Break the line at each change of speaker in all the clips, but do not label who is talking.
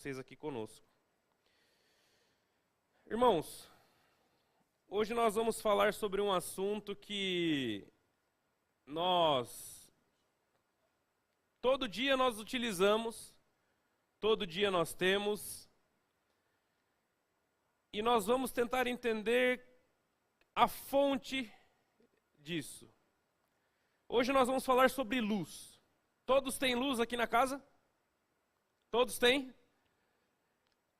vocês aqui conosco. Irmãos, hoje nós vamos falar sobre um assunto que todo dia nós utilizamos, todo dia nós temos, e nós vamos tentar entender a fonte disso. Hoje nós vamos falar sobre luz. Todos têm luz aqui na casa? Todos têm?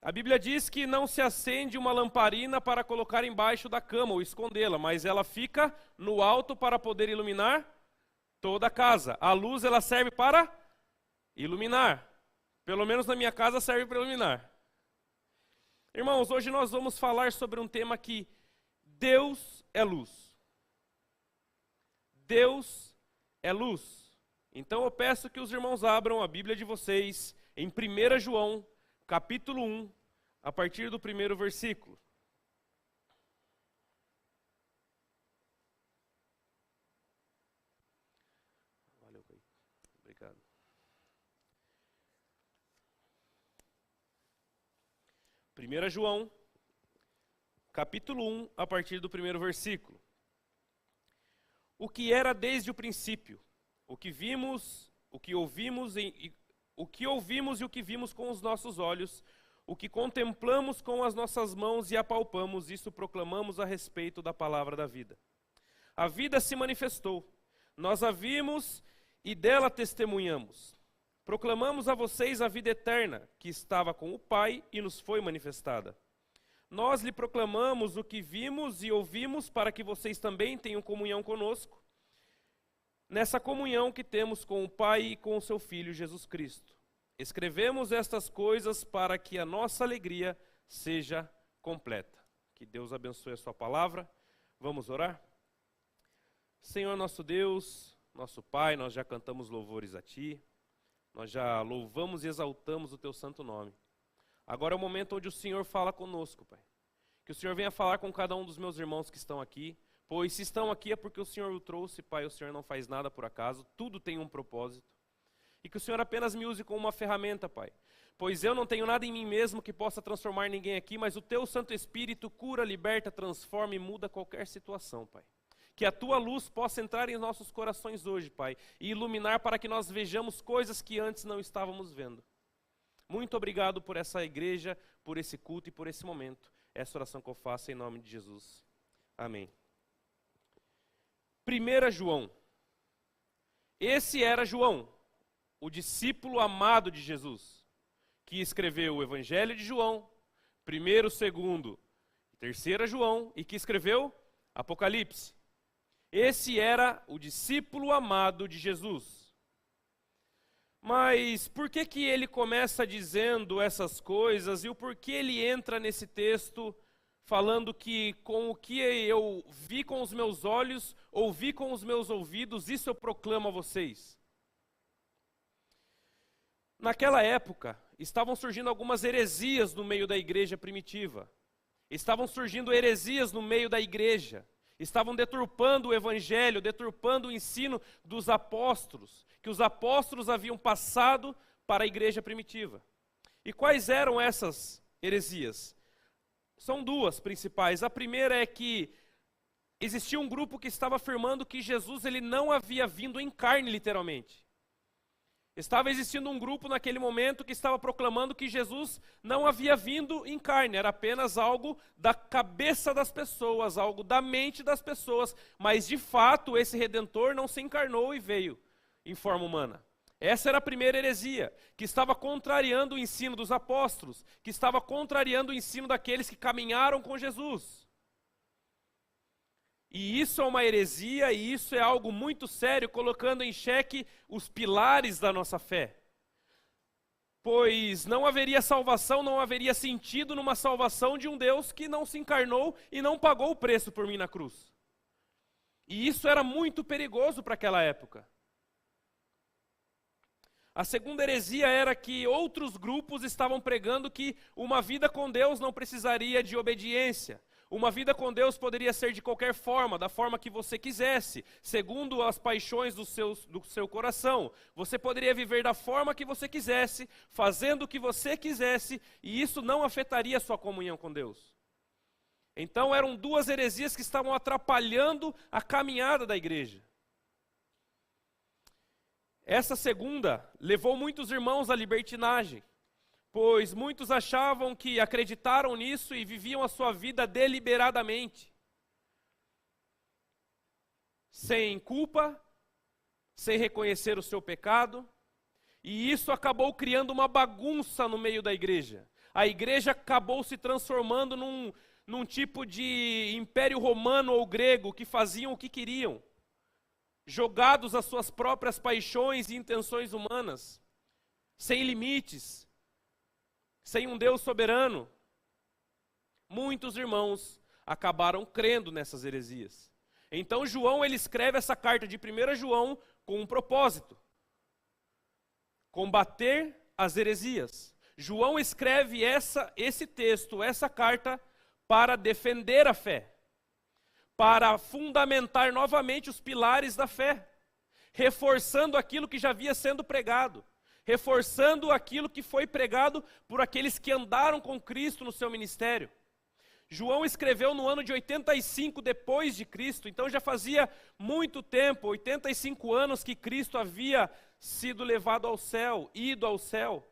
A Bíblia diz que não se acende uma lamparina para colocar embaixo da cama ou escondê-la, mas ela fica no alto para poder iluminar toda a casa. A luz ela serve para iluminar. Pelo menos na minha casa serve para iluminar. Irmãos, hoje nós vamos falar sobre um tema que Deus é luz. Deus é luz. Então eu peço que os irmãos abram a Bíblia de vocês em 1 João, capítulo 1, a partir do primeiro versículo. Valeu, obrigado. 1 João, capítulo 1, a partir do primeiro versículo. O que era desde o princípio, o que ouvimos e o que vimos com os nossos olhos, o que contemplamos com as nossas mãos e apalpamos, isso proclamamos a respeito da palavra da vida. A vida se manifestou, nós a vimos e dela testemunhamos. Proclamamos a vocês a vida eterna, que estava com o Pai e nos foi manifestada. Nós lhe proclamamos o que vimos e ouvimos, para que vocês também tenham comunhão conosco, nessa comunhão que temos com o Pai e com o seu Filho Jesus Cristo. Escrevemos estas coisas para que a nossa alegria seja completa. Que Deus abençoe a sua palavra. Vamos orar? Senhor nosso Deus, nosso Pai, nós já cantamos louvores a Ti, nós já louvamos e exaltamos o Teu santo nome. Agora é o momento onde o Senhor fala conosco, Pai. Que o Senhor venha falar com cada um dos meus irmãos que estão aqui, pois se estão aqui é porque o Senhor o trouxe, Pai, o Senhor não faz nada por acaso, tudo tem um propósito. E que o Senhor apenas me use como uma ferramenta, Pai. Pois eu não tenho nada em mim mesmo que possa transformar ninguém aqui, mas o Teu Santo Espírito cura, liberta, transforma e muda qualquer situação, Pai. Que a Tua luz possa entrar em nossos corações hoje, Pai, e iluminar para que nós vejamos coisas que antes não estávamos vendo. Muito obrigado por essa igreja, por esse culto e por esse momento. Essa oração que eu faço em nome de Jesus. Amém. 1 João. Esse era João, o discípulo amado de Jesus, que escreveu o Evangelho de João, 1º, 2º e 3º João, e que escreveu Apocalipse. Esse era o discípulo amado de Jesus. Mas por que ele começa dizendo essas coisas e o porquê ele entra nesse texto falando que com o que eu vi com os meus olhos, ouvi com os meus ouvidos, isso eu proclamo a vocês? Naquela época, estavam surgindo algumas heresias no meio da igreja primitiva. Estavam surgindo heresias no meio da igreja. Estavam deturpando o evangelho, deturpando o ensino dos apóstolos, que os apóstolos haviam passado para a igreja primitiva. E quais eram essas heresias? São duas principais. A primeira é que existia um grupo que estava afirmando que Jesus ele não havia vindo em carne, literalmente. Estava existindo um grupo naquele momento que estava proclamando que Jesus não havia vindo em carne, era apenas algo da cabeça das pessoas, algo da mente das pessoas, mas de fato esse Redentor não se encarnou e veio em forma humana. Essa era a primeira heresia, que estava contrariando o ensino dos apóstolos, que estava contrariando o ensino daqueles que caminharam com Jesus. E isso é uma heresia, e isso é algo muito sério, colocando em xeque os pilares da nossa fé. Pois não haveria salvação, não haveria sentido numa salvação de um Deus que não se encarnou e não pagou o preço por mim na cruz. E isso era muito perigoso para aquela época. A segunda heresia era que outros grupos estavam pregando que uma vida com Deus não precisaria de obediência. Uma vida com Deus poderia ser de qualquer forma, da forma que você quisesse, segundo as paixões do seu coração. Você poderia viver da forma que você quisesse, fazendo o que você quisesse, e isso não afetaria a sua comunhão com Deus. Então eram duas heresias que estavam atrapalhando a caminhada da igreja. Essa segunda levou muitos irmãos à libertinagem, pois muitos achavam que acreditaram nisso e viviam a sua vida deliberadamente, sem culpa, sem reconhecer o seu pecado, e isso acabou criando uma bagunça no meio da igreja. A igreja acabou se transformando num tipo de império romano ou grego que faziam o que queriam, jogados às suas próprias paixões e intenções humanas, sem limites, sem um Deus soberano. Muitos irmãos acabaram crendo nessas heresias. Então João, ele escreve essa carta de 1 João com um propósito: combater as heresias. João escreve esse texto, essa carta, para defender a fé, para fundamentar novamente os pilares da fé, reforçando aquilo que já havia sendo pregado, reforçando aquilo que foi pregado por aqueles que andaram com Cristo no seu ministério. João escreveu no ano de 85 depois de Cristo, então já fazia muito tempo, 85 anos que Cristo havia sido levado ao céu, ido ao céu.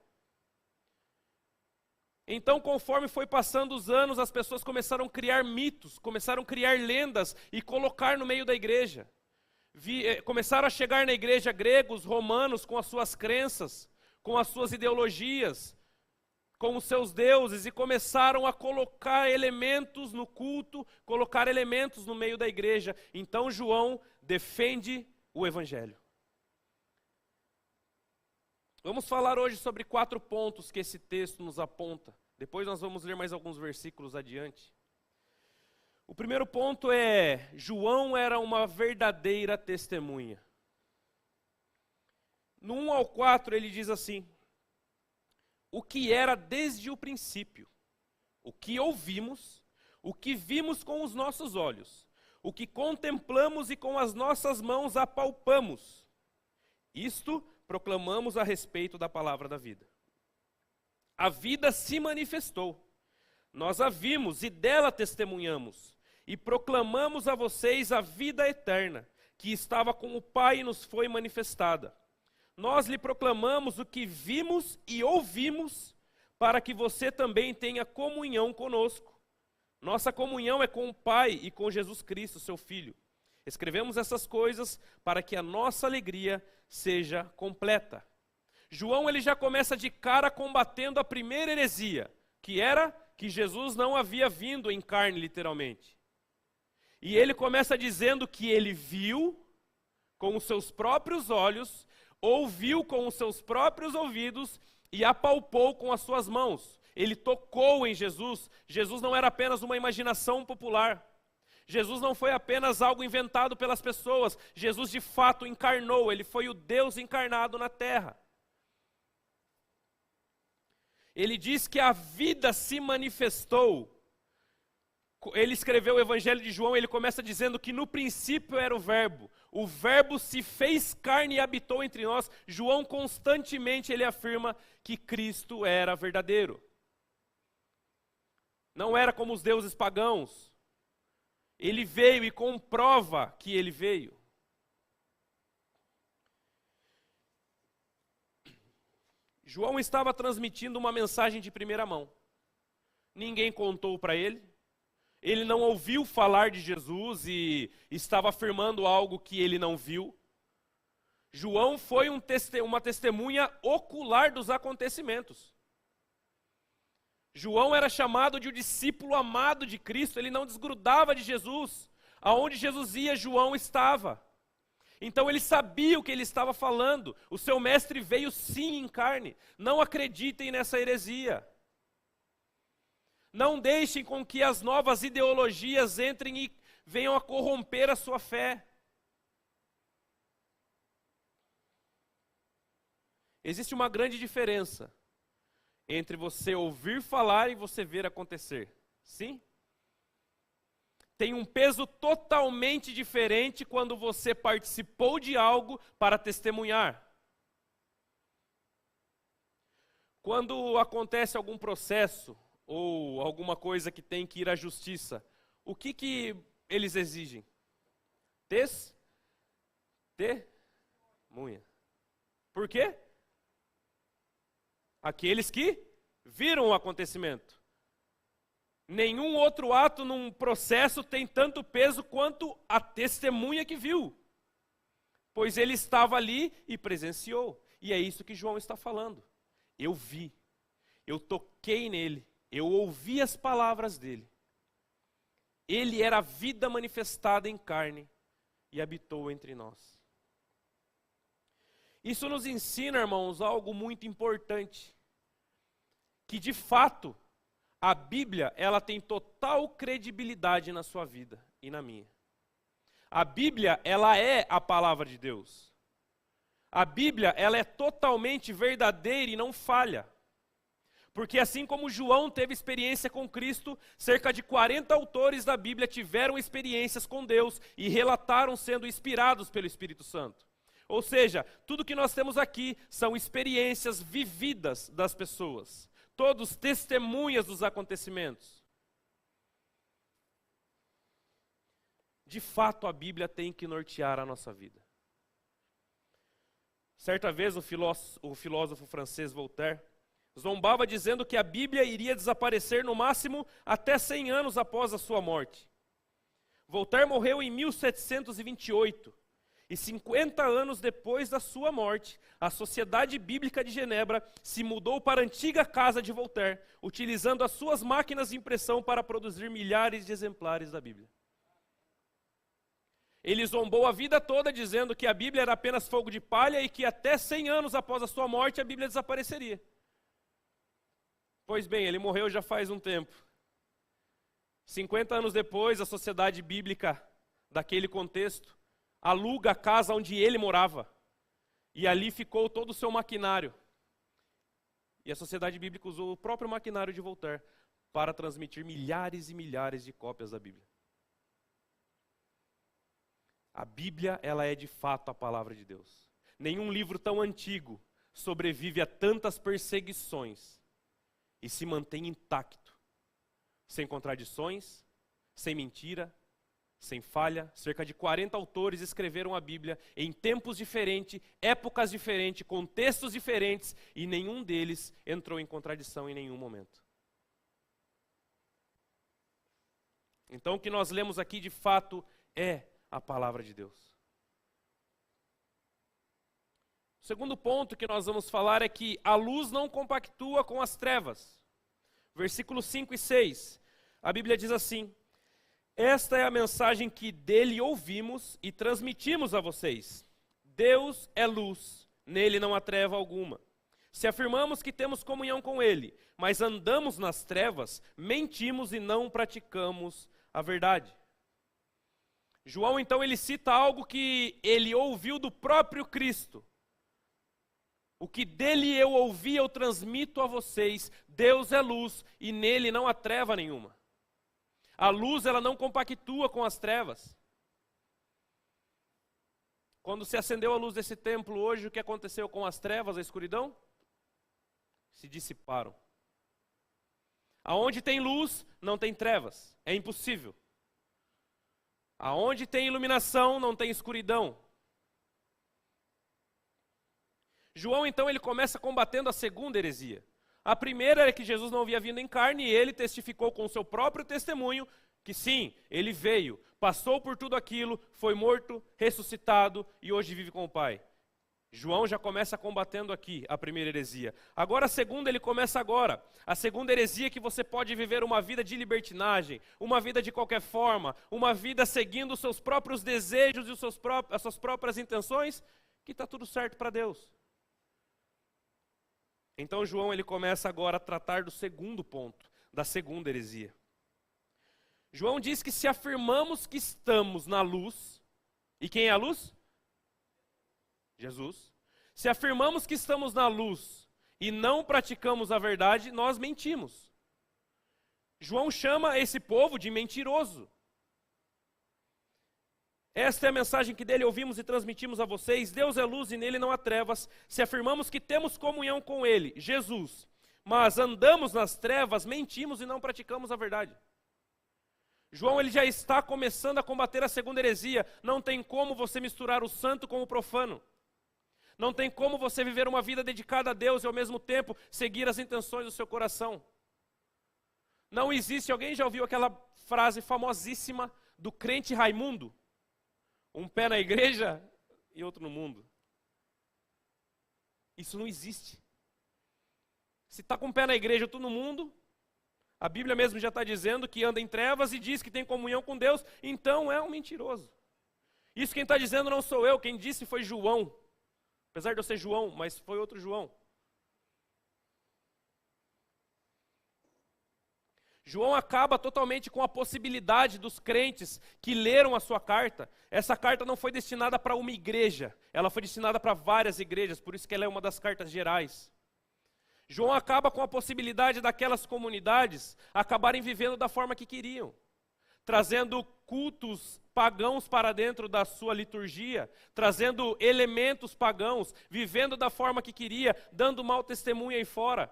Então, conforme foi passando os anos, as pessoas começaram a criar mitos, começaram a criar lendas e colocar no meio da igreja. Começaram a chegar na igreja gregos, romanos, com as suas crenças, com as suas ideologias, com os seus deuses, e começaram a colocar elementos no culto, colocar elementos no meio da igreja. Então João defende o evangelho. Vamos falar hoje sobre 4 pontos que esse texto nos aponta. Depois nós vamos ler mais alguns versículos adiante. O primeiro ponto é: João era uma verdadeira testemunha. No 1 ao 4 ele diz assim: o que era desde o princípio, o que ouvimos, o que vimos com os nossos olhos, o que contemplamos e com as nossas mãos apalpamos. Isto proclamamos a respeito da palavra da vida. A vida se manifestou, nós a vimos e dela testemunhamos, e proclamamos a vocês a vida eterna, que estava com o Pai e nos foi manifestada. Nós lhe proclamamos o que vimos e ouvimos, para que você também tenha comunhão conosco. Nossa comunhão é com o Pai e com Jesus Cristo, seu Filho. Escrevemos essas coisas para que a nossa alegria seja completa. João, ele já começa de cara combatendo a primeira heresia, que era que Jesus não havia vindo em carne, literalmente. E ele começa dizendo que ele viu com os seus próprios olhos, ouviu com os seus próprios ouvidos e apalpou com as suas mãos. Ele tocou em Jesus. Jesus não era apenas uma imaginação popular. Jesus não foi apenas algo inventado pelas pessoas. Jesus de fato encarnou, ele foi o Deus encarnado na terra. Ele diz que a vida se manifestou. Ele escreveu o Evangelho de João, ele começa dizendo que no princípio era o verbo se fez carne e habitou entre nós. João constantemente ele afirma que Cristo era verdadeiro. Não era como os deuses pagãos. Ele veio e comprova que ele veio. João estava transmitindo uma mensagem de primeira mão. Ninguém contou para ele. Ele não ouviu falar de Jesus e estava afirmando algo que ele não viu. João foi uma testemunha ocular dos acontecimentos. João era chamado de o discípulo amado de Cristo, ele não desgrudava de Jesus. Aonde Jesus ia, João estava. Então ele sabia o que ele estava falando. O seu mestre veio sim em carne. Não acreditem nessa heresia. Não deixem com que as novas ideologias entrem e venham a corromper a sua fé. Existe uma grande diferença entre você ouvir falar e você ver acontecer. Sim? tem um peso totalmente diferente quando você participou de algo para testemunhar. Quando acontece algum processo ou alguma coisa que tem que ir à justiça, o que eles exigem? Testemunha. Por quê? Aqueles que viram o acontecimento. Nenhum outro ato num processo tem tanto peso quanto a testemunha que viu. Pois ele estava ali e presenciou. E é isso que João está falando. Eu vi, eu toquei nele, eu ouvi as palavras dele. Ele era a vida manifestada em carne e habitou entre nós. Isso nos ensina, irmãos, algo muito importante. Que de fato, a Bíblia, ela tem total credibilidade na sua vida e na minha. A Bíblia, ela é a palavra de Deus. A Bíblia, ela é totalmente verdadeira e não falha. Porque assim como João teve experiência com Cristo, cerca de 40 autores da Bíblia tiveram experiências com Deus e relataram sendo inspirados pelo Espírito Santo. Ou seja, tudo que nós temos aqui são experiências vividas das pessoas. Todos testemunhas dos acontecimentos. De fato, a Bíblia tem que nortear a nossa vida. Certa vez, o filósofo francês Voltaire zombava dizendo que a Bíblia iria desaparecer no máximo até 100 anos após a sua morte. Voltaire morreu em 1728. E 50 anos depois da sua morte, a Sociedade Bíblica de Genebra se mudou para a antiga casa de Voltaire, utilizando as suas máquinas de impressão para produzir milhares de exemplares da Bíblia. Ele zombou a vida toda dizendo que a Bíblia era apenas fogo de palha e que até 100 anos após a sua morte a Bíblia desapareceria. Pois bem, ele morreu já faz um tempo. 50 anos depois, a Sociedade Bíblica daquele contexto aluga a casa onde ele morava. E ali ficou todo o seu maquinário. E a Sociedade Bíblica usou o próprio maquinário de Voltaire para transmitir milhares e milhares de cópias da Bíblia. A Bíblia, ela é de fato a palavra de Deus. Nenhum livro tão antigo sobrevive a tantas perseguições e se mantém intacto, sem contradições, sem mentira, sem falha. Cerca de 40 autores escreveram a Bíblia em tempos diferentes, épocas diferentes, contextos diferentes, e nenhum deles entrou em contradição em nenhum momento. Então o que nós lemos aqui de fato é a palavra de Deus. O segundo ponto que nós vamos falar é que a luz não compactua com as trevas. Versículos 5 e 6, a Bíblia diz assim: esta é a mensagem que dele ouvimos e transmitimos a vocês. Deus é luz, nele não há treva alguma. Se afirmamos que temos comunhão com ele, mas andamos nas trevas, mentimos e não praticamos a verdade. João, então, ele cita algo que ele ouviu do próprio Cristo. O que dele eu ouvi, eu transmito a vocês. Deus é luz e nele não há treva nenhuma. A luz, ela não compactua com as trevas. Quando se acendeu a luz desse templo hoje, o que aconteceu com as trevas, a escuridão? Se dissiparam. Aonde tem luz, não tem trevas. É impossível. Aonde tem iluminação, não tem escuridão. João, então, ele começa combatendo a segunda heresia. A primeira é que Jesus não havia vindo em carne e ele testificou com o seu próprio testemunho que sim, ele veio, passou por tudo aquilo, foi morto, ressuscitado e hoje vive com o Pai. João já começa combatendo aqui a primeira heresia. Agora a segunda, ele começa agora. A segunda heresia é que você pode viver uma vida de libertinagem, uma vida de qualquer forma, uma vida seguindo os seus próprios desejos e as suas próprias intenções, que está tudo certo para Deus. Então João, ele começa agora a tratar do segundo ponto, da segunda heresia. João diz que se afirmamos que estamos na luz, e quem é a luz? Jesus. Se afirmamos que estamos na luz e não praticamos a verdade, nós mentimos. João chama esse povo de mentiroso. Esta é a mensagem que dele ouvimos e transmitimos a vocês. Deus é luz e nele não há trevas. Se afirmamos que temos comunhão com ele, Jesus, mas andamos nas trevas, mentimos e não praticamos a verdade. João ele já está começando a combater a segunda heresia. Não tem como você misturar o santo com o profano. Não tem como você viver uma vida dedicada a Deus e ao mesmo tempo seguir as intenções do seu coração. Não existe, alguém já ouviu aquela frase famosíssima do crente Raimundo? Um pé na igreja e outro no mundo. Isso não existe. Se está com um pé na igreja e outro no mundo, a Bíblia mesmo já está dizendo que anda em trevas e diz que tem comunhão com Deus, então é um mentiroso. Isso quem está dizendo não sou eu, quem disse foi João. Apesar de eu ser João, mas foi outro João. João acaba totalmente com a possibilidade dos crentes que leram a sua carta. Essa carta não foi destinada para uma igreja, ela foi destinada para várias igrejas, por isso que ela é uma das cartas gerais. João acaba com a possibilidade daquelas comunidades acabarem vivendo da forma que queriam, trazendo cultos pagãos para dentro da sua liturgia, trazendo elementos pagãos, vivendo da forma que queria, dando mau testemunho aí fora.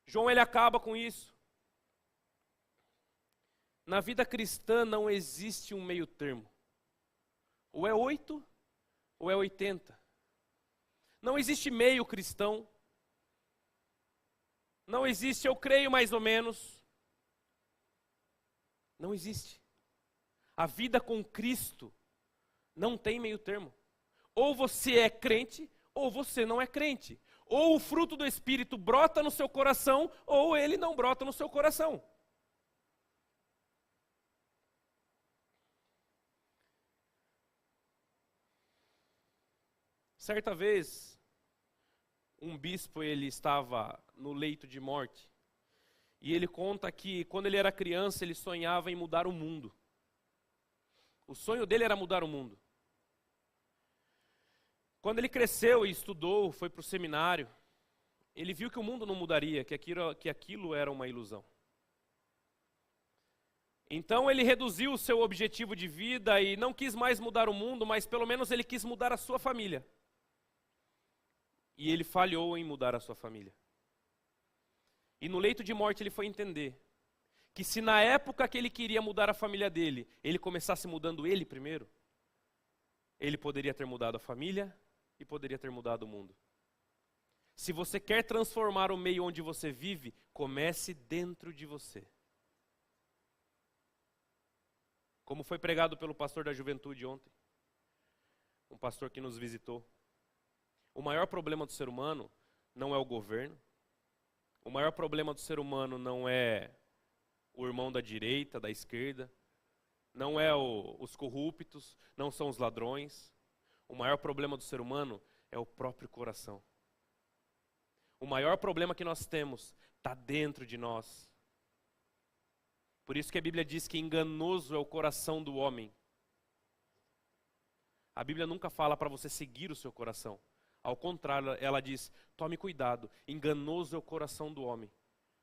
João ele acaba com isso. Na vida cristã não existe um meio termo. Ou é 8 ou é 80. Não existe meio cristão. Não existe eu creio mais ou menos. Não existe. A vida com Cristo não tem meio termo. Ou você é crente ou você não é crente. Ou o fruto do Espírito brota no seu coração, ou ele não brota no seu coração. Certa vez, um bispo ele estava no leito de morte, e ele conta que quando ele era criança, ele sonhava em mudar o mundo. O sonho dele era mudar o mundo. Quando ele cresceu e estudou, foi para o seminário, ele viu que o mundo não mudaria, que aquilo era uma ilusão. Então ele reduziu o seu objetivo de vida e não quis mais mudar o mundo, mas pelo menos ele quis mudar a sua família. E ele falhou em mudar a sua família. E no leito de morte ele foi entender que se na época que ele queria mudar a família dele, ele começasse mudando ele primeiro, ele poderia ter mudado a família e poderia ter mudado o mundo. Se você quer transformar o meio onde você vive, comece dentro de você. Como foi pregado pelo pastor da juventude ontem, um pastor que nos visitou. O maior problema do ser humano não é o governo, o maior problema do ser humano não é o irmão da direita, da esquerda, não é os corruptos, não são os ladrões. O maior problema do ser humano é o próprio coração. O maior problema que nós temos está dentro de nós. Por isso que a Bíblia diz que enganoso é o coração do homem. A Bíblia nunca fala para você seguir o seu coração. Ao contrário, ela diz, tome cuidado, enganoso é o coração do homem.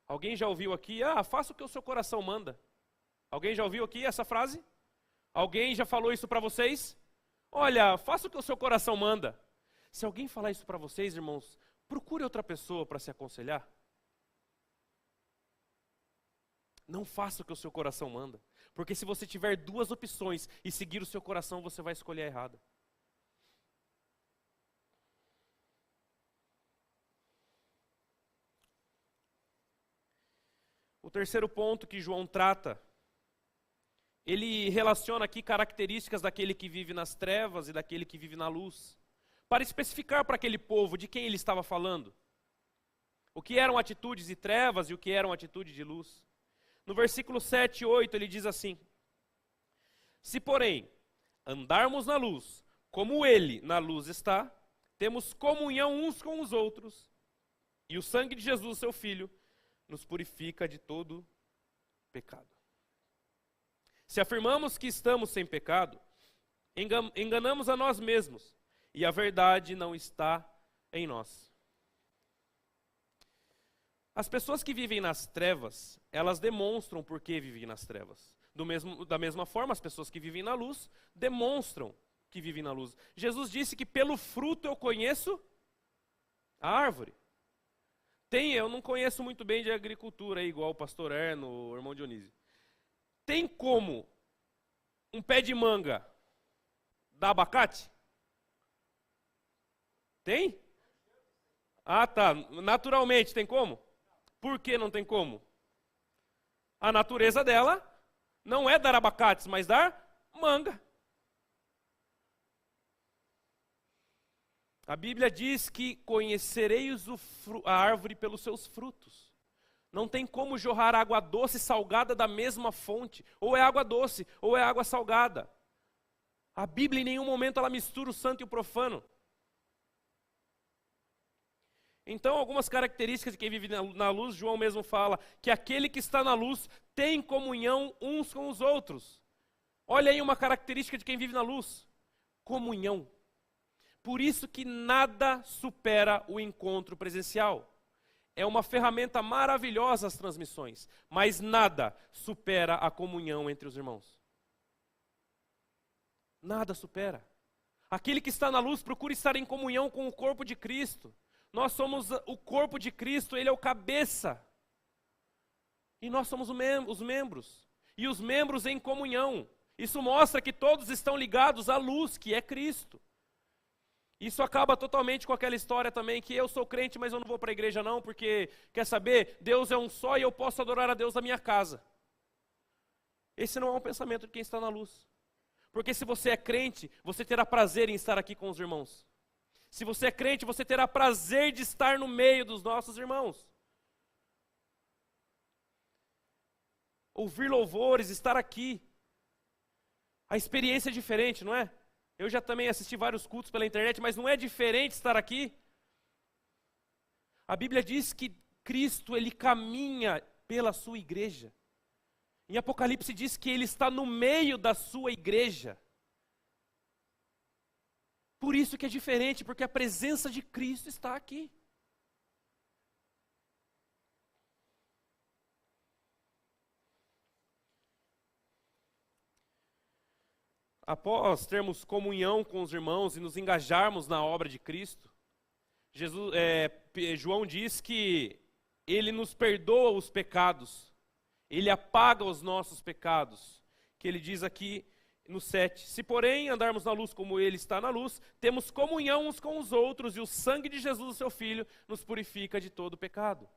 Alguém já ouviu aqui, faça o que o seu coração manda? Alguém já ouviu aqui essa frase? Alguém já falou isso para vocês? Olha, faça o que o seu coração manda. Se alguém falar isso para vocês, irmãos, procure outra pessoa para se aconselhar. Não faça o que o seu coração manda. Porque se você tiver duas opções e seguir o seu coração, você vai escolher a errada. O terceiro ponto que João trata, ele relaciona aqui características daquele que vive nas trevas e daquele que vive na luz, para especificar para aquele povo de quem ele estava falando. O que eram atitudes de trevas e o que eram atitudes de luz. No versículo 7 e 8 ele diz assim: se porém andarmos na luz, como ele na luz está, temos comunhão uns com os outros, e o sangue de Jesus, seu Filho, nos purifica de todo pecado. Se afirmamos que estamos sem pecado, enganamos a nós mesmos, e a verdade não está em nós. As pessoas que vivem nas trevas, elas demonstram por que vivem nas trevas. Da mesma forma, as pessoas que vivem na luz demonstram que vivem na luz. Jesus disse que pelo fruto eu conheço a árvore. Eu não conheço muito bem de agricultura, igual o pastor Erno, o irmão Dionísio. Tem como um pé de manga dar abacate? Tem? Ah, tá. Naturalmente, tem como? Por que não tem como? A natureza dela não é dar abacates, mas dar manga. A Bíblia diz que conhecereis a árvore pelos seus frutos. Não tem como jorrar água doce e salgada da mesma fonte. Ou é água doce, ou é água salgada. A Bíblia em nenhum momento ela mistura o santo e o profano. Então, algumas características de quem vive na luz, João mesmo fala que aquele que está na luz tem comunhão uns com os outros. Olha aí uma característica de quem vive na luz: comunhão. Por isso que nada supera o encontro presencial. É uma ferramenta maravilhosa as transmissões, mas nada supera a comunhão entre os irmãos. Nada supera. Aquele que está na luz procura estar em comunhão com o corpo de Cristo. Nós somos o corpo de Cristo, Ele é o cabeça. E nós somos os membros. E os membros em comunhão. Isso mostra que todos estão ligados à luz, que é Cristo. Isso acaba totalmente com aquela história também que eu sou crente, mas eu não vou para a igreja não, porque, quer saber, Deus é um só e eu posso adorar a Deus na minha casa. Esse não é um pensamento de quem está na luz. Porque se você é crente, você terá prazer em estar aqui com os irmãos. Se você é crente, você terá prazer de estar no meio dos nossos irmãos. Ouvir louvores, estar aqui. A experiência é diferente, não é? Eu já também assisti vários cultos pela internet, mas não é diferente estar aqui? A Bíblia diz que Cristo, Ele caminha pela sua igreja. Em Apocalipse diz que Ele está no meio da sua igreja. Por isso que é diferente, porque a presença de Cristo está aqui. Após termos comunhão com os irmãos e nos engajarmos na obra de Cristo, João diz que Ele nos perdoa os pecados, Ele apaga os nossos pecados, que Ele diz aqui no 7, se porém andarmos na luz como Ele está na luz, temos comunhão uns com os outros e o sangue de Jesus, o seu Filho, nos purifica de todo pecado.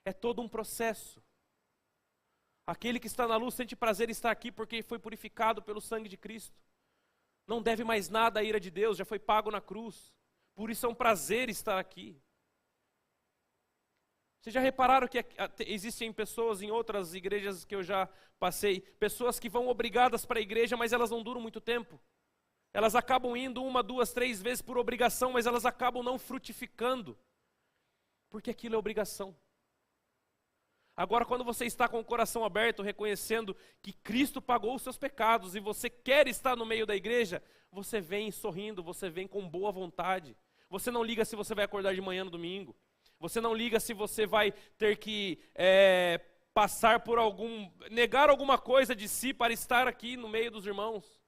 É todo um processo. Aquele que está na luz sente prazer em estar aqui porque foi purificado pelo sangue de Cristo. Não deve mais nada à ira de Deus, já foi pago na cruz. Por isso é um prazer estar aqui. Vocês já repararam que existem pessoas em outras igrejas que eu já passei, pessoas que vão obrigadas para a igreja, mas elas não duram muito tempo. Elas acabam indo 1, 2, 3 vezes por obrigação, mas elas acabam não frutificando. Porque aquilo é obrigação. Agora, quando você está com o coração aberto, reconhecendo que Cristo pagou os seus pecados e você quer estar no meio da igreja, você vem sorrindo, você vem com boa vontade. Você não liga se você vai acordar de manhã no domingo. Você não liga se você vai ter que passar por negar alguma coisa de si para estar aqui no meio dos irmãos.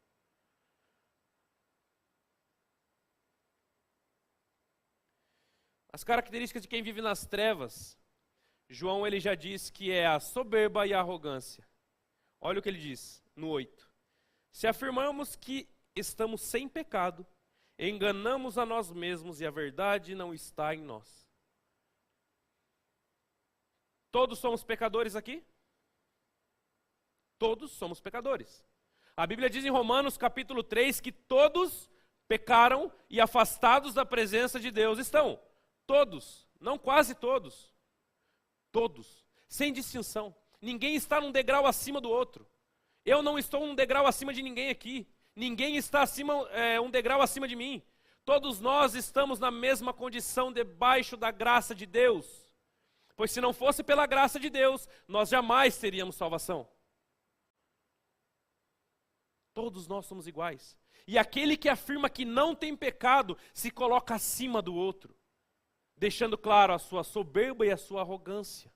As características de quem vive nas trevas. João ele já diz que é a soberba e a arrogância. Olha o que ele diz no 8. Se afirmamos que estamos sem pecado, enganamos a nós mesmos e a verdade não está em nós. Todos somos pecadores aqui? Todos somos pecadores. A Bíblia diz em Romanos capítulo 3 que todos pecaram e afastados da presença de Deus estão. Todos, não quase todos. Todos, sem distinção. Ninguém está num degrau acima do outro. Eu não estou num degrau acima de ninguém aqui. Ninguém está um degrau acima de mim. Todos nós estamos na mesma condição debaixo da graça de Deus. Pois se não fosse pela graça de Deus, nós jamais teríamos salvação. Todos nós somos iguais. E aquele que afirma que não tem pecado, se coloca acima do outro, deixando claro a sua soberba e a sua arrogância.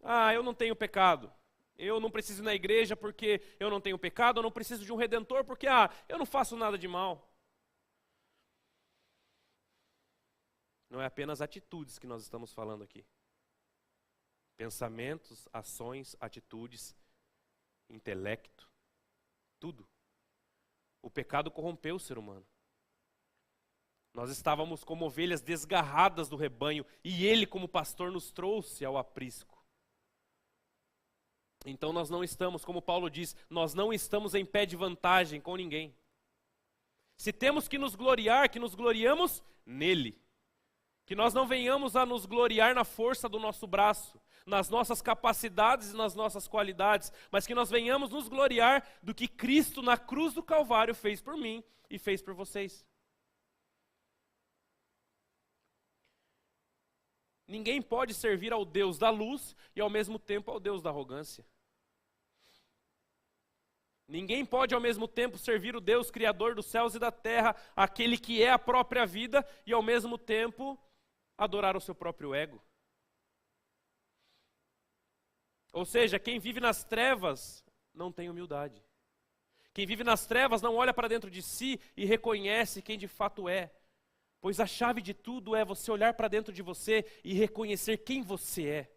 Ah, eu não tenho pecado. Eu não preciso ir na igreja porque eu não tenho pecado. Eu não preciso de um redentor porque, eu não faço nada de mal. Não é apenas atitudes que nós estamos falando aqui. Pensamentos, ações, atitudes, intelecto, tudo. O pecado corrompeu o ser humano. Nós estávamos como ovelhas desgarradas do rebanho e Ele, como pastor, nos trouxe ao aprisco. Então nós não estamos, como Paulo diz, nós não estamos em pé de vantagem com ninguém. Se temos que nos gloriar, que nos gloriamos nele. Que nós não venhamos a nos gloriar na força do nosso braço, nas nossas capacidades e nas nossas qualidades, mas que nós venhamos nos gloriar do que Cristo na cruz do Calvário fez por mim e fez por vocês. Ninguém pode servir ao Deus da luz e ao mesmo tempo ao Deus da arrogância. Ninguém pode ao mesmo tempo servir o Deus criador dos céus e da terra, aquele que é a própria vida, e ao mesmo tempo adorar o seu próprio ego. Ou seja, quem vive nas trevas não tem humildade. Quem vive nas trevas não olha para dentro de si e reconhece quem de fato é. Pois a chave de tudo é você olhar para dentro de você e reconhecer quem você é.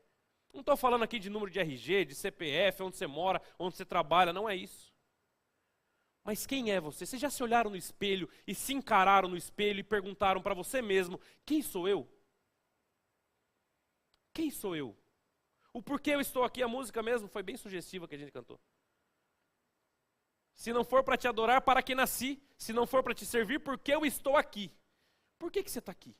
Não estou falando aqui de número de RG, de CPF, onde você mora, onde você trabalha, não é isso. Mas quem é você? Vocês já se olharam no espelho e se encararam no espelho e perguntaram para você mesmo, quem sou eu? Quem sou eu? O porquê eu estou aqui, a música mesmo foi bem sugestiva que a gente cantou. Se não for para te adorar, para que nasci? Se não for para te servir, por que eu estou aqui? Por que você está aqui?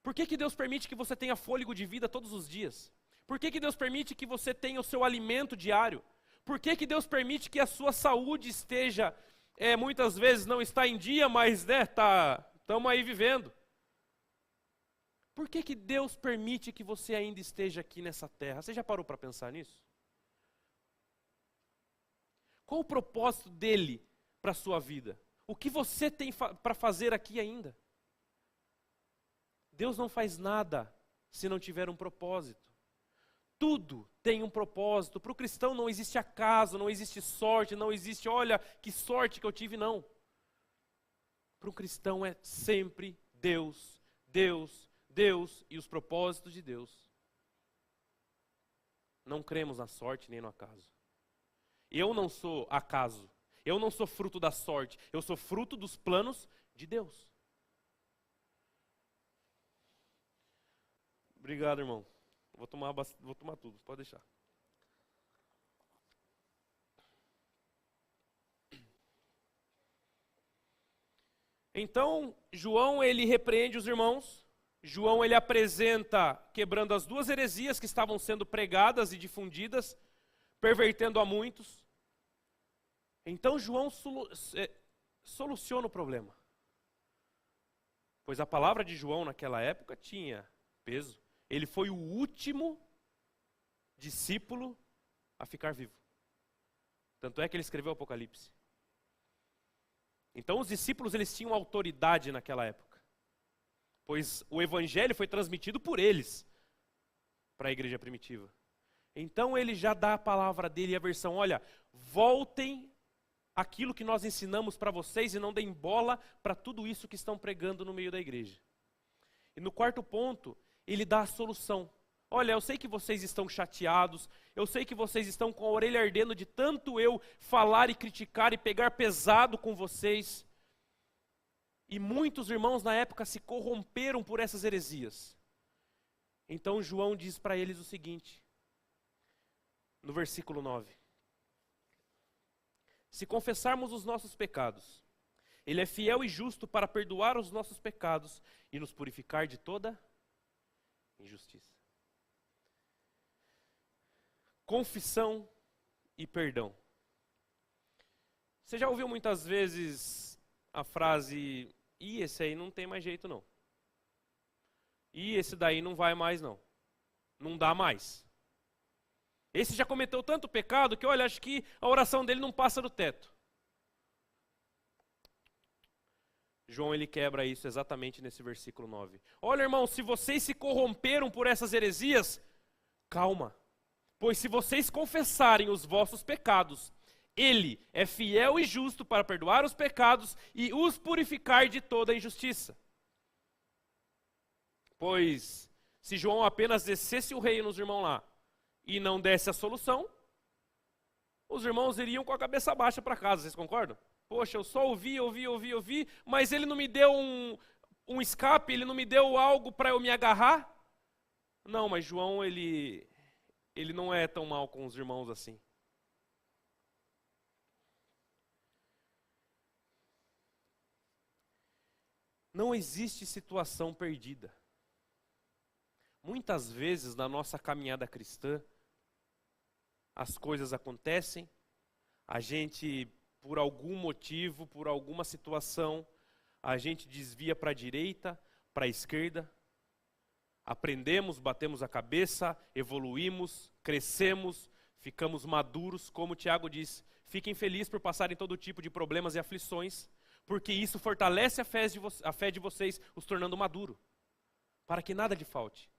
Por que Deus permite que você tenha fôlego de vida todos os dias? Por que Deus permite que você tenha o seu alimento diário? Por que Deus permite que a sua saúde esteja, muitas vezes não está em dia, mas estamos aí vivendo? Por que Deus permite que você ainda esteja aqui nessa terra? Você já parou para pensar nisso? Qual o propósito dele para a sua vida? O que você tem para fazer aqui ainda? Deus não faz nada se não tiver um propósito. Tudo tem um propósito. Para o cristão não existe acaso, não existe sorte, não existe, olha que sorte que eu tive, não. Para um cristão é sempre Deus, Deus, Deus e os propósitos de Deus. Não cremos na sorte nem no acaso. Eu não sou acaso. Eu não sou fruto da sorte. Eu sou fruto dos planos de Deus. Obrigado, irmão. Vou tomar tudo, pode deixar. Então, João, ele repreende os irmãos. João, ele apresenta, quebrando as duas heresias que estavam sendo pregadas e difundidas, pervertendo a muitos. Então, João soluciona o problema. Pois a palavra de João naquela época tinha peso. Ele foi o último discípulo a ficar vivo. Tanto é que ele escreveu o Apocalipse. Então os discípulos eles tinham autoridade naquela época. Pois o evangelho foi transmitido por eles para a igreja primitiva. Então ele já dá a palavra dele e a versão, olha, voltem aquilo que nós ensinamos para vocês e não deem bola para tudo isso que estão pregando no meio da igreja. E no quarto ponto, ele dá a solução. Olha, eu sei que vocês estão chateados, eu sei que vocês estão com a orelha ardendo de tanto eu falar e criticar e pegar pesado com vocês. E muitos irmãos na época se corromperam por essas heresias. Então João diz para eles o seguinte, no versículo 9. Se confessarmos os nossos pecados, Ele é fiel e justo para perdoar os nossos pecados e nos purificar de toda injustiça. Confissão e perdão. Você já ouviu muitas vezes a frase, esse aí não tem mais jeito não. Esse daí não vai mais não. Não dá mais. Esse já cometeu tanto pecado que, olha, acho que a oração dele não passa do teto. João, ele quebra isso exatamente nesse versículo 9. Olha, irmão, se vocês se corromperam por essas heresias, calma. Pois se vocês confessarem os vossos pecados, Ele é fiel e justo para perdoar os pecados e os purificar de toda a injustiça. Pois se João apenas descesse o reino nos irmãos lá e não desse a solução, os irmãos iriam com a cabeça baixa para casa, vocês concordam? Poxa, eu só ouvi, mas ele não me deu um escape, ele não me deu algo para eu me agarrar? Não, mas João, ele não é tão mal com os irmãos assim. Não existe situação perdida. Muitas vezes na nossa caminhada cristã, as coisas acontecem, a gente, por algum motivo, por alguma situação, a gente desvia para a direita, para a esquerda, aprendemos, batemos a cabeça, evoluímos, crescemos, ficamos maduros, como o Tiago diz, fiquem felizes por passarem todo tipo de problemas e aflições, porque isso fortalece a fé de vocês, os tornando maduro, para que nada lhe falte.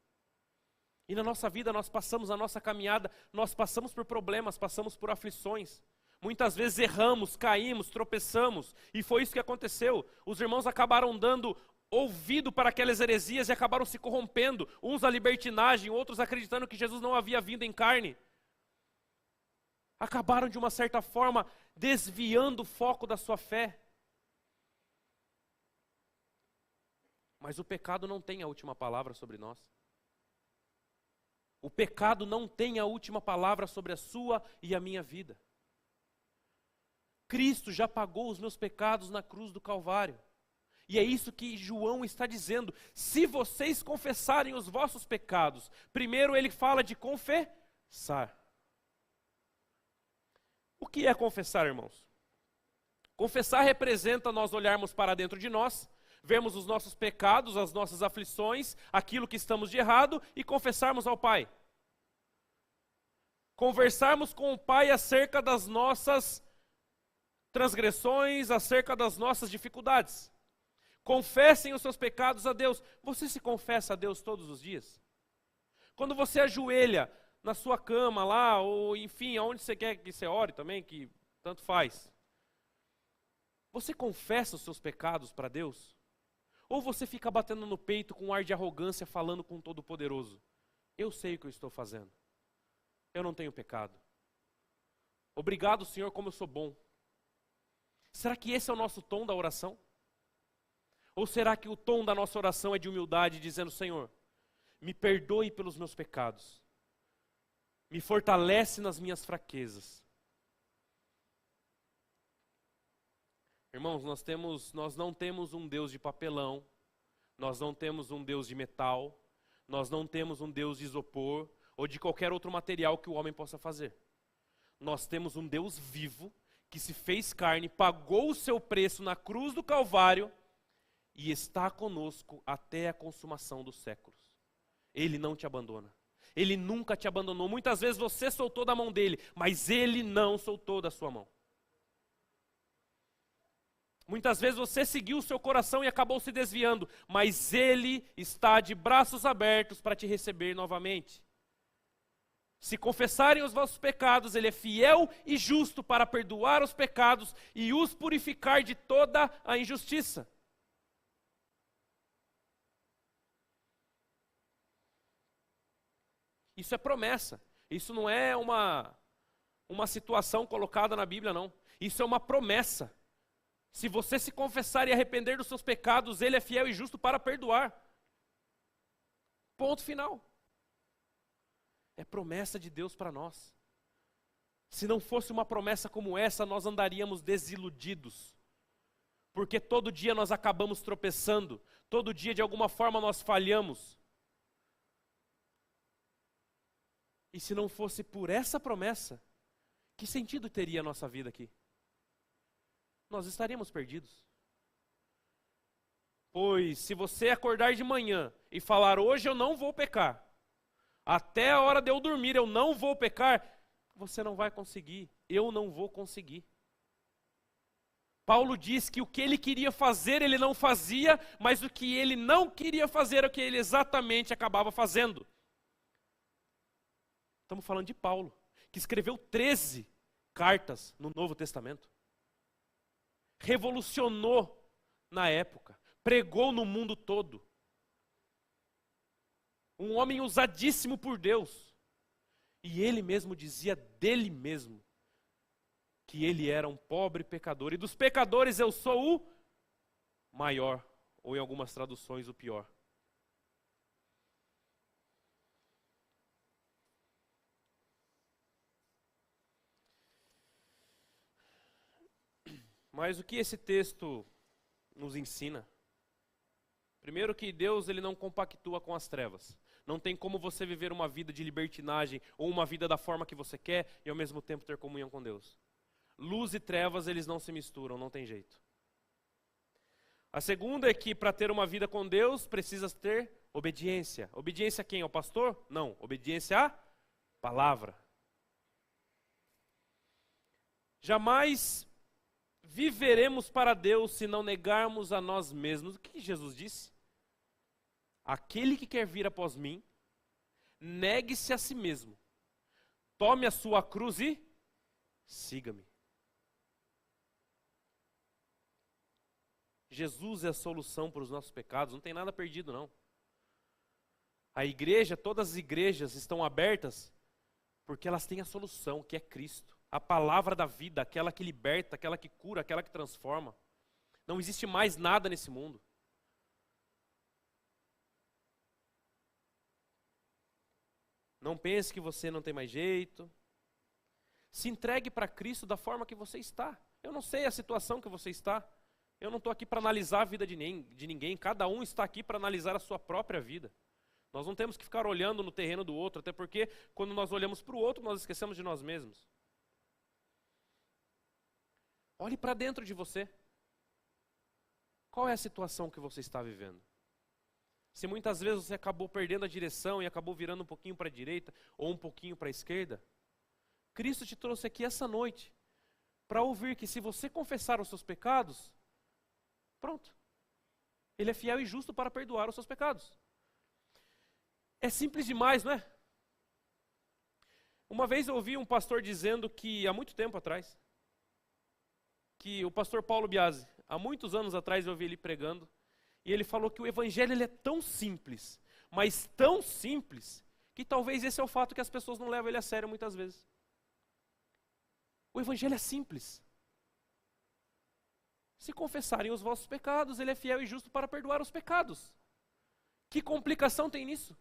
E na nossa vida nós passamos a nossa caminhada, nós passamos por problemas, passamos por aflições. Muitas vezes erramos, caímos, tropeçamos, e foi isso que aconteceu. Os irmãos acabaram dando ouvido para aquelas heresias e acabaram se corrompendo, uns à libertinagem, outros acreditando que Jesus não havia vindo em carne. Acabaram de uma certa forma desviando o foco da sua fé. Mas o pecado não tem a última palavra sobre nós. O pecado não tem a última palavra sobre a sua e a minha vida. Cristo já pagou os meus pecados na cruz do Calvário. E é isso que João está dizendo. Se vocês confessarem os vossos pecados, primeiro ele fala de confessar. O que é confessar, irmãos? Confessar representa nós olharmos para dentro de nós, vermos os nossos pecados, as nossas aflições, aquilo que estamos de errado e confessarmos ao Pai. Conversarmos com o Pai acerca das nossas transgressões, acerca das nossas dificuldades. Confessem os seus pecados a Deus. Você se confessa a Deus todos os dias? Quando você ajoelha na sua cama lá, ou enfim, aonde você quer que você ore também, que tanto faz. Você confessa os seus pecados para Deus? Ou você fica batendo no peito com um ar de arrogância, falando com o Todo-Poderoso? Eu sei o que eu estou fazendo. Eu não tenho pecado. Obrigado, Senhor, como eu sou bom. Será que esse é o nosso tom da oração? Ou será que o tom da nossa oração é de humildade, dizendo, Senhor, me perdoe pelos meus pecados. Me fortalece nas minhas fraquezas. Irmãos, nós não temos um Deus de papelão, nós não temos um Deus de metal, nós não temos um Deus de isopor, ou de qualquer outro material que o homem possa fazer. Nós temos um Deus vivo, que se fez carne, pagou o seu preço na cruz do Calvário, e está conosco até a consumação dos séculos. Ele não te abandona. Ele nunca te abandonou. Muitas vezes você soltou da mão dele, mas ele não soltou da sua mão. Muitas vezes você seguiu o seu coração e acabou se desviando, mas ele está de braços abertos para te receber novamente. Se confessarem os vossos pecados, ele é fiel e justo para perdoar os pecados e os purificar de toda a injustiça. Isso é promessa. Isso não é uma situação colocada na Bíblia, não. Isso é uma promessa. Se você se confessar e arrepender dos seus pecados, ele é fiel e justo para perdoar. Ponto final. É promessa de Deus para nós. Se não fosse uma promessa como essa, nós andaríamos desiludidos. Porque todo dia nós acabamos tropeçando. Todo dia, de alguma forma, nós falhamos. E se não fosse por essa promessa, que sentido teria a nossa vida aqui? Nós estaríamos perdidos. Pois se você acordar de manhã e falar, hoje eu não vou pecar, até a hora de eu dormir eu não vou pecar, você não vai conseguir, eu não vou conseguir. Paulo diz que o que ele queria fazer ele não fazia, mas o que ele não queria fazer é o que ele exatamente acabava fazendo. Estamos falando de Paulo, que escreveu 13 cartas no Novo Testamento. Revolucionou na época, pregou no mundo todo. Um homem usadíssimo por Deus. E ele mesmo dizia dele mesmo que ele era um pobre pecador. E dos pecadores eu sou o maior, ou em algumas traduções o pior. Mas o que esse texto nos ensina? Primeiro que Deus ele não compactua com as trevas. Não tem como você viver uma vida de libertinagem ou uma vida da forma que você quer e ao mesmo tempo ter comunhão com Deus. Luz e trevas eles não se misturam, não tem jeito. A segunda é que para ter uma vida com Deus precisa ter obediência. Obediência a quem? Ao pastor? Não, obediência à palavra. Jamais viveremos para Deus se não negarmos a nós mesmos. O que Jesus disse? Aquele que quer vir após mim, negue-se a si mesmo. Tome a sua cruz e siga-me. Jesus é a solução para os nossos pecados, não tem nada perdido não. A igreja, todas as igrejas estão abertas porque elas têm a solução, que é Cristo. A palavra da vida, aquela que liberta, aquela que cura, aquela que transforma. Não existe mais nada nesse mundo. Não pense que você não tem mais jeito. Se entregue para Cristo da forma que você está. Eu não sei a situação que você está. Eu não estou aqui para analisar a vida de ninguém. Cada um está aqui para analisar a sua própria vida. Nós não temos que ficar olhando no terreno do outro, até porque quando nós olhamos para o outro, nós esquecemos de nós mesmos. Olhe para dentro de você. Qual é a situação que você está vivendo? Se muitas vezes você acabou perdendo a direção e acabou virando um pouquinho para a direita ou um pouquinho para a esquerda, Cristo te trouxe aqui essa noite para ouvir que se você confessar os seus pecados, pronto. Ele é fiel e justo para perdoar os seus pecados. É simples demais, não é? Uma vez eu ouvi um pastor dizendo que, há muito tempo atrás, que o pastor Paulo Biasi, há muitos anos atrás eu ouvi ele pregando, e ele falou que o evangelho ele é tão simples, mas tão simples, que talvez esse é o fato que as pessoas não levam ele a sério muitas vezes. O evangelho é simples. Se confessarem os vossos pecados, ele é fiel e justo para perdoar os pecados. Que complicação tem nisso?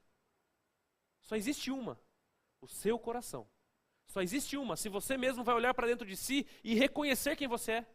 Só existe uma, o seu coração. Só existe uma, se você mesmo vai olhar para dentro de si e reconhecer quem você é.